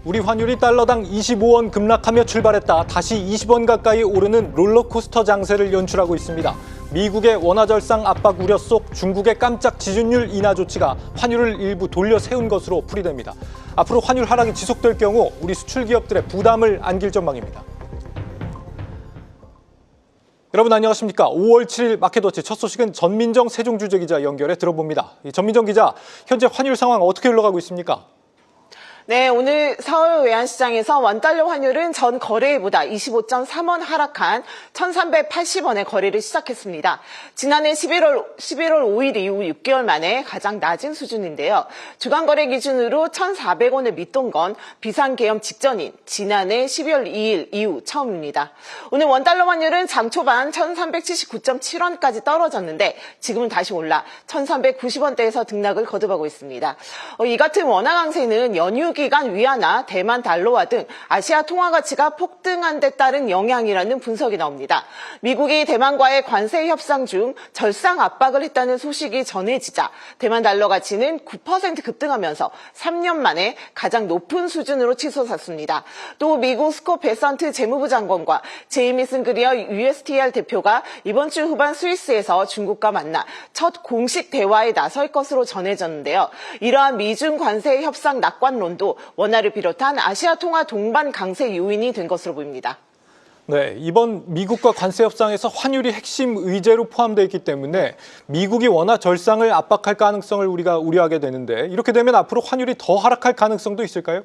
우리 환율이 달러당 25원 급락하며 출발했다 다시 20원 가까이 오르는 롤러코스터 장세를 연출하고 있습니다. 미국의 원화절상 압박 우려 속 중국의 깜짝 지준율 인하 조치가 환율을 일부 돌려 세운 것으로 풀이됩니다. 앞으로 환율 하락이 지속될 경우 우리 수출 기업들의 부담을 안길 전망입니다. 여러분 안녕하십니까. 5월 7일 마켓워치 첫 소식은 전민정 세종주재기자 연결해 들어봅니다. 전민정 기자, 현재 환율 상황 어떻게 흘러가고 있습니까? 네, 오늘 서울 외환시장에서 원달러 환율은 전 거래일보다 25.3원 하락한 1,380원에 거래를 시작했습니다. 지난해 11월 5일 이후 6개월 만에 가장 낮은 수준인데요. 주간 거래 기준으로 1,400원을 밑돈 건 비상계엄 직전인 지난해 12월 2일 이후 처음입니다. 오늘 원달러 환율은 장 초반 1,379.7원까지 떨어졌는데 지금은 다시 올라 1,390원대에서 등락을 거듭하고 있습니다. 이 같은 원화 강세는 연휴 기간 위안화, 대만 달러화 등 아시아 통화 가치가 폭등한 데 따른 영향이라는 분석이 나옵니다. 미국이 대만과의 관세 협상 중 절상 압박을 했다는 소식이 전해지자 대만 달러 가치는 9% 급등하면서 3년 만에 가장 높은 수준으로 치솟았습니다. 또 미국 스콧 베선트 재무부 장관과 제이미슨 그리어 USTR 대표가 이번 주 후반 스위스에서 중국과 만나 첫 공식 대화에 나설 것으로 전해졌는데요. 이러한 미중 관세 협상 낙관론도 원화를 비롯한 아시아 통화 동반 강세 요인이 된 것으로 보입니다. 네, 이번 미국과 관세 협상에서 환율이 핵심 의제로 포함되어 있기 때문에 미국이 원화 절상을 압박할 가능성을 우리가 우려하게 되는데 이렇게 되면 앞으로 환율이 더 하락할 가능성도 있을까요?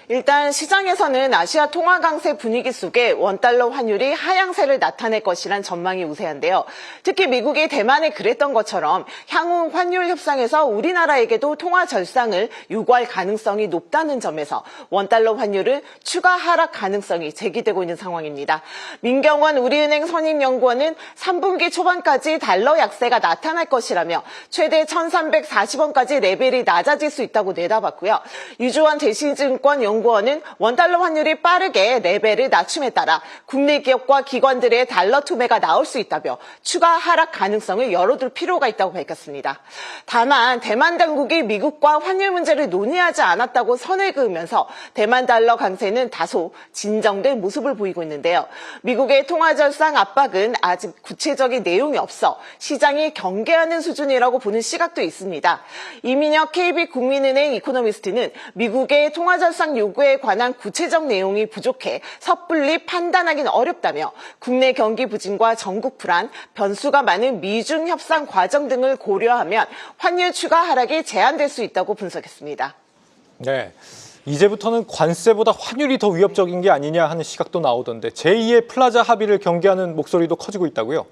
일단 시장에서는 아시아 통화 강세 분위기 속에 원달러 환율이 하향세를 나타낼 것이란 전망이 우세한데요. 특히 미국이 대만에 그랬던 것처럼 향후 환율 협상에서 우리나라에게도 통화 절상을 요구할 가능성이 높다는 점에서 원달러 환율은 추가 하락 가능성이 제기되고 있는 상황입니다. 민경원 우리은행 선임연구원은 3분기 초반까지 달러 약세가 나타날 것이라며 최대 1,340원까지 레벨이 낮아질 수 있다고 내다봤고요. 유주원 대신증권 연구원은 원달러 환율이 빠르게 레벨을 낮춤에 따라 국내 기업과 기관들의 달러 투매가 나올 수 있다며 추가 하락 가능성을 열어둘 필요가 있다고 밝혔습니다. 다만 대만 당국이 미국과 환율 문제를 논의하지 않았다고 선을 그으면서 대만 달러 강세는 다소 진정된 모습을 보이고 있는데요. 미국의 통화절상 압박은 아직 구체적인 내용이 없어 시장이 경계하는 수준이라고 보는 시각도 있습니다. 이민혁 KB국민은행 이코노미스트는 미국의 통화절상 요구에 관한 구체적 내용이 부족해 섣불리 판단하기는 어렵다며 국내 경기 부진과 전국 불안, 변수가 많은 미중 협상 과정 등을 고려하면 환율 추가 하락이 제한될 수 있다고 분석했습니다. 네, 이제부터는 관세보다 환율이 더 위협적인 게 아니냐 하는 시각도 나오던데 제2의 플라자 합의를 경계하는 목소리도 커지고 있다고요?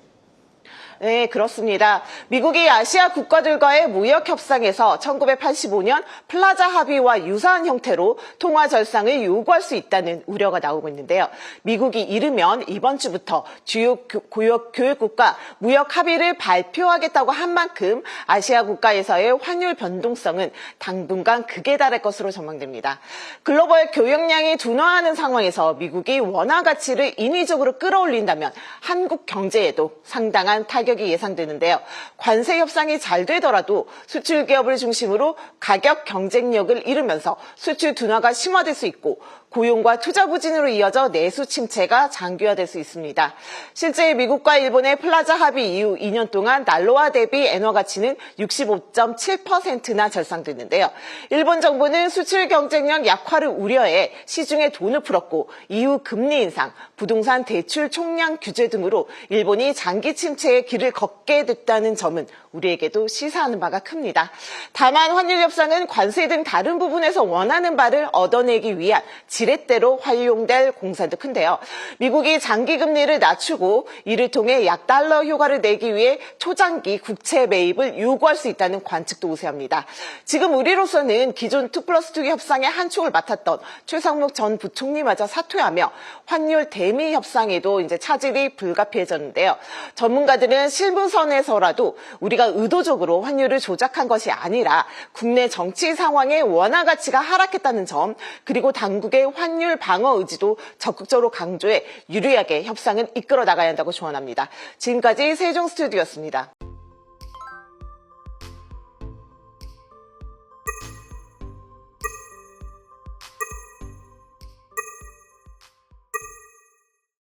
네, 그렇습니다. 미국이 아시아 국가들과의 무역 협상에서 1985년 플라자 합의와 유사한 형태로 통화 절상을 요구할 수 있다는 우려가 나오고 있는데요. 미국이 이르면 이번 주부터 주요 교역국가 무역 합의를 발표하겠다고 한 만큼 아시아 국가에서의 환율 변동성은 당분간 극에 달할 것으로 전망됩니다. 글로벌 교역량이 둔화하는 상황에서 미국이 원화 가치를 인위적으로 끌어올린다면 한국 경제에도 상당한 타격이 예상되는데요. 관세 협상이 잘 되더라도 수출 기업을 중심으로 가격 경쟁력을 잃으면서 수출 둔화가 심화될 수 있고 고용과 투자 부진으로 이어져 내수 침체가 장기화될 수 있습니다. 실제 미국과 일본의 플라자 합의 이후 2년 동안 달러화 대비 엔화 가치는 65.7%나 절상됐는데요. 일본 정부는 수출 경쟁력 약화를 우려해 시중에 돈을 풀었고 이후 금리 인상, 부동산 대출 총량 규제 등으로 일본이 장기 침체의 길을 걷게 됐다는 점은 우리에게도 시사하는 바가 큽니다. 다만 환율 협상은 관세 등 다른 부분에서 원하는 바를 얻어내기 위한 지렛대로 활용될 공산도 큰데요. 미국이 장기 금리를 낮추고 이를 통해 약달러 효과를 내기 위해 초장기 국채 매입을 요구할 수 있다는 관측도 우세합니다. 지금 우리로서는 기존 2+2 협상의 한 축을 맡았던 최상목 전 부총리마저 사퇴하며 환율 대미 협상에도 이제 차질이 불가피해졌는데요. 전문가들은 실무선에서라도 우리가 의도적으로 환율을 조작한 것이 아니라 국내 정치 상황에 원화 가치가 하락했다는 점, 그리고 당국의 환율 방어 의지도 적극적으로 강조해 유리하게 협상은 이끌어 나가야 한다고 조언합니다. 지금까지 세종 스튜디오였습니다.